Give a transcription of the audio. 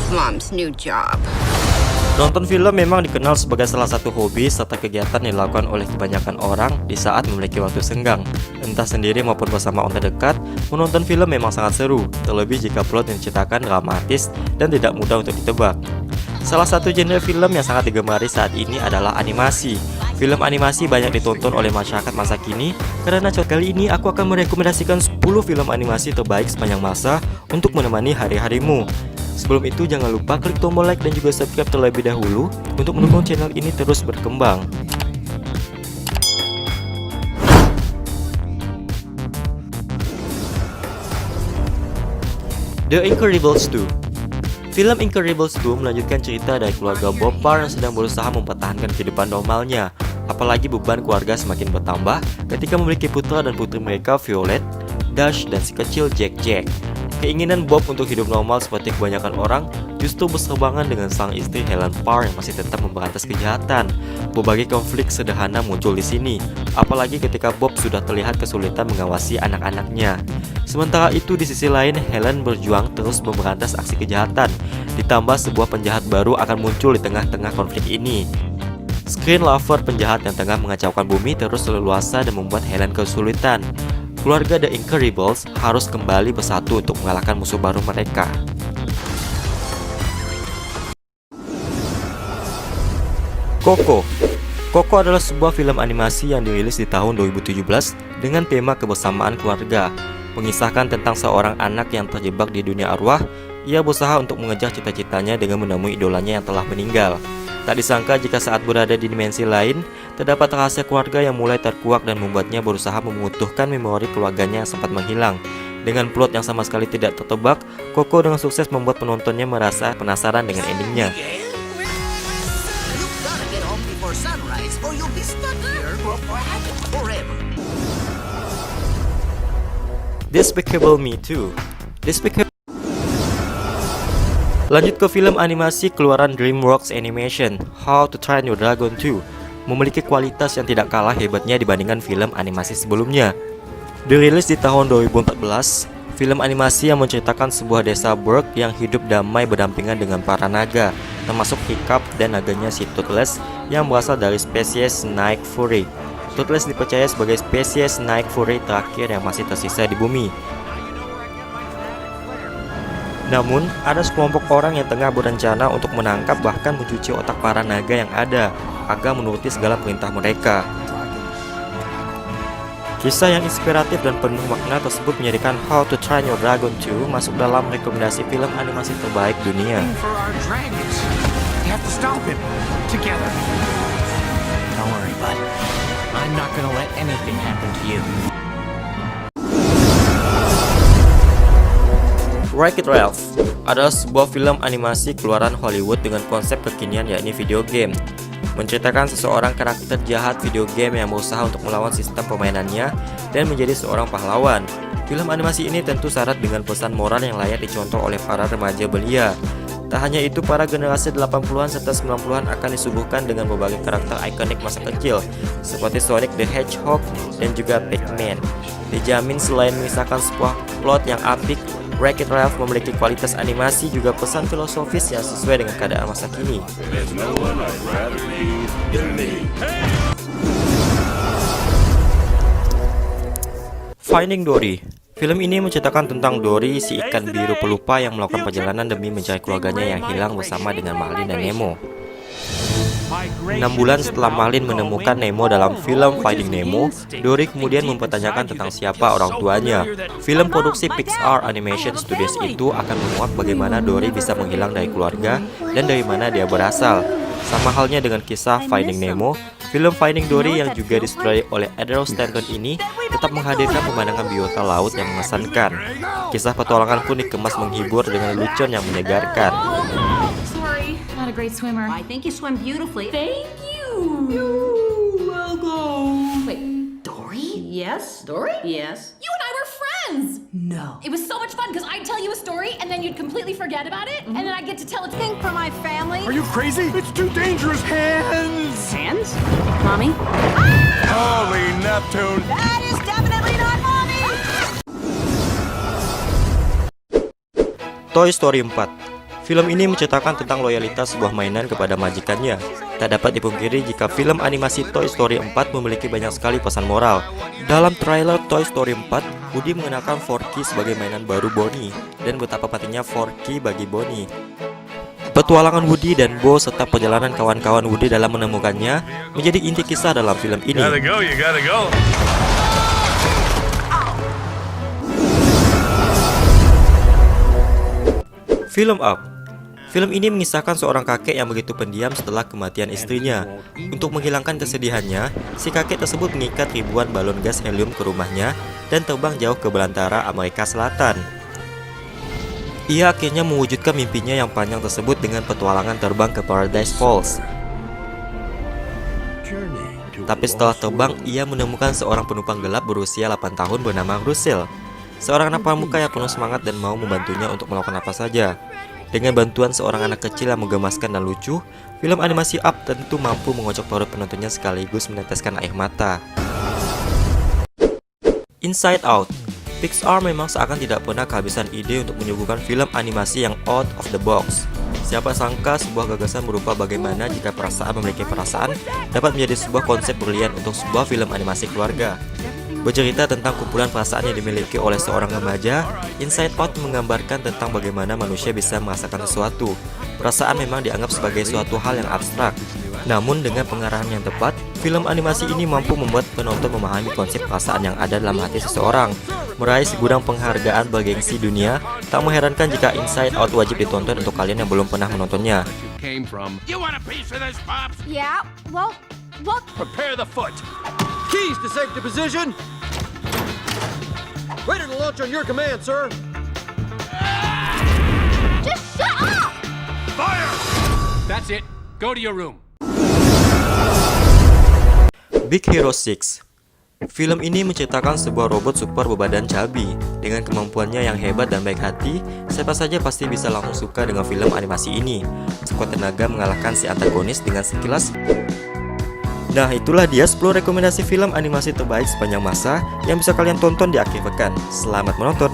Mom's new job. Nonton film memang dikenal sebagai salah satu hobi serta kegiatan yang dilakukan oleh kebanyakan orang di saat memiliki waktu senggang. Entah sendiri maupun bersama orang terdekat, menonton film memang sangat seru, terlebih jika plot yang diceritakan dramatis dan tidak mudah untuk ditebak. Salah satu genre film yang sangat digemari saat ini adalah animasi. Film animasi banyak ditonton oleh masyarakat masa kini. Karena kali ini aku akan merekomendasikan 10 film animasi terbaik sepanjang masa untuk menemani hari-harimu. Sebelum itu jangan lupa klik tombol like dan juga subscribe terlebih dahulu untuk mendukung channel ini terus berkembang. The Incredibles 2. Film Incredibles 2 melanjutkan cerita dari keluarga Bob Parr yang sedang berusaha mempertahankan kehidupan normalnya. Apalagi beban keluarga semakin bertambah ketika memiliki putra dan putri mereka Violet, Dash, dan si kecil Jack. Keinginan Bob untuk hidup normal seperti kebanyakan orang justru berseberangan dengan sang istri Helen Parr yang masih tetap memberantas kejahatan. Berbagai konflik sederhana muncul di sini, apalagi ketika Bob sudah terlihat kesulitan mengawasi anak-anaknya. Sementara itu di sisi lain Helen berjuang terus memberantas aksi kejahatan. Ditambah sebuah penjahat baru akan muncul di tengah-tengah konflik ini. Screen lover penjahat yang tengah mengacaukan bumi terus leluasa dan membuat Helen kesulitan. Keluarga The Incredibles harus kembali bersatu untuk mengalahkan musuh baru mereka. Coco adalah sebuah film animasi yang dirilis di tahun 2017 dengan tema kebersamaan keluarga. Mengisahkan tentang seorang anak yang terjebak di dunia arwah. Ia berusaha untuk mengejar cita-citanya dengan menemui idolanya yang telah meninggal. Tak disangka jika saat berada di dimensi lain, terdapat rahasia keluarga yang mulai terkuak dan membuatnya berusaha mengutuhkan memori keluarganya yang sempat menghilang. Dengan plot yang sama sekali tidak tertebak, Coco dengan sukses membuat penontonnya merasa penasaran dengan endingnya. Despicable Me 2. Lanjut ke film animasi keluaran DreamWorks Animation, How to Train Your Dragon 2, memiliki kualitas yang tidak kalah hebatnya dibandingkan film animasi sebelumnya. Dirilis di tahun 2014, film animasi yang menceritakan sebuah desa Burg yang hidup damai berdampingan dengan para naga, termasuk Hiccup dan naganya si Toothless yang berasal dari spesies Snake Fury. Toothless dipercaya sebagai spesies Snake Fury terakhir yang masih tersisa di bumi. Namun, ada sekelompok orang yang tengah berencana untuk menangkap bahkan mencuci otak para naga yang ada agar menuruti segala perintah mereka. Kisah yang inspiratif dan penuh makna tersebut menjadikan How to Train Your Dragon 2 masuk dalam rekomendasi film animasi terbaik dunia. Wreck-It Ralph adalah sebuah film animasi keluaran Hollywood dengan konsep kekinian yakni video game. Menceritakan seseorang karakter jahat video game yang berusaha untuk melawan sistem permainannya dan menjadi seorang pahlawan. Film animasi ini tentu syarat dengan pesan moral yang layak dicontoh oleh para remaja belia. Tak hanya itu, para generasi 80-an serta 90-an akan disuguhkan dengan berbagai karakter ikonik masa kecil seperti Sonic the Hedgehog dan juga Pac-Man. Dijamin selain mengisahkan sebuah plot yang apik, Wreck-It Ralph memiliki kualitas animasi juga pesan filosofis yang sesuai dengan keadaan masa kini. Finding Dory. Film ini menceritakan tentang Dory, si ikan biru pelupa yang melakukan perjalanan demi mencari keluarganya yang hilang bersama dengan Marlin dan Nemo. 6 bulan setelah Marlin menemukan Nemo dalam film Finding Nemo, Dory kemudian mempertanyakan tentang siapa orang tuanya. Film produksi Pixar Animation Studios itu akan memuat bagaimana Dory bisa menghilang dari keluarga dan dari mana dia berasal. Sama halnya dengan kisah Finding Nemo, film Finding Dory yang juga disutradarai oleh Adrian Stanton ini tetap menghadirkan pemandangan biota laut yang mengesankan. Kisah petualangan pun dikemas menghibur dengan lelucon yang menyegarkan. Not a great swimmer. I think you swim beautifully. Thank you. You're welcome. Wait, Dory? Yes? Dory? Yes. You and I were friends. No. It was so much fun because I'd tell you a story and then you'd completely forget about it, and then I'd get to tell it. Think for my family. Are you crazy? It's too dangerous. Hands! Hands? Mommy? Holy Neptune! That is definitely not mommy! Toy Story 4. Film ini menceritakan tentang loyalitas sebuah mainan kepada majikannya. Tak dapat dipungkiri jika film animasi Toy Story 4 memiliki banyak sekali pesan moral. Dalam trailer Toy Story 4, Woody mengenalkan Forky sebagai mainan baru Bonnie, dan betapa pentingnya Forky bagi Bonnie. Petualangan Woody dan Bo serta perjalanan kawan-kawan Woody dalam menemukannya menjadi inti kisah dalam film ini. Gotta go, you gotta go. Film Up. Film ini mengisahkan seorang kakek yang begitu pendiam setelah kematian istrinya. Untuk menghilangkan kesedihannya, si kakek tersebut mengikat ribuan balon gas helium ke rumahnya dan terbang jauh ke belantara Amerika Selatan. Ia akhirnya mewujudkan mimpinya yang panjang tersebut dengan petualangan terbang ke Paradise Falls. Tapi setelah terbang, ia menemukan seorang penumpang gelap berusia 8 tahun bernama Russell. Seorang anak pramuka yang penuh semangat dan mau membantunya untuk melakukan apa saja. Dengan bantuan seorang anak kecil yang menggemaskan dan lucu, film animasi Up tentu mampu mengocok perut penontonnya sekaligus meneteskan air mata. Inside Out. Pixar memang seakan tidak pernah kehabisan ide untuk menyuguhkan film animasi yang out of the box. Siapa sangka sebuah gagasan berupa bagaimana jika perasaan memiliki perasaan dapat menjadi sebuah konsep brilian untuk sebuah film animasi keluarga. Bercerita tentang kumpulan perasaan yang dimiliki oleh seorang remaja, Inside Out menggambarkan tentang bagaimana manusia bisa merasakan sesuatu. Perasaan memang dianggap sebagai suatu hal yang abstrak. Namun dengan pengarahan yang tepat, film animasi ini mampu membuat penonton memahami konsep perasaan yang ada dalam hati seseorang. Meraih segudang penghargaan bergengsi dunia, tak mengherankan jika Inside Out wajib ditonton untuk kalian yang belum pernah menontonnya. You want a piece of this, Pops? Yeah, well, Prepare the foot. Keys to safety position. Ready to launch on your command, sir. just shut up! Fire! That's it. Go to your room. Big Hero 6. Film ini menceritakan sebuah robot super berbadan cabi. Dengan kemampuannya yang hebat dan baik hati, siapa saja pasti bisa langsung suka dengan film animasi ini. Sekuat tenaga mengalahkan si antagonis dengan sekilas. Nah, itulah dia 10 rekomendasi film animasi terbaik sepanjang masa yang bisa kalian tonton di akhir pekan. Selamat menonton!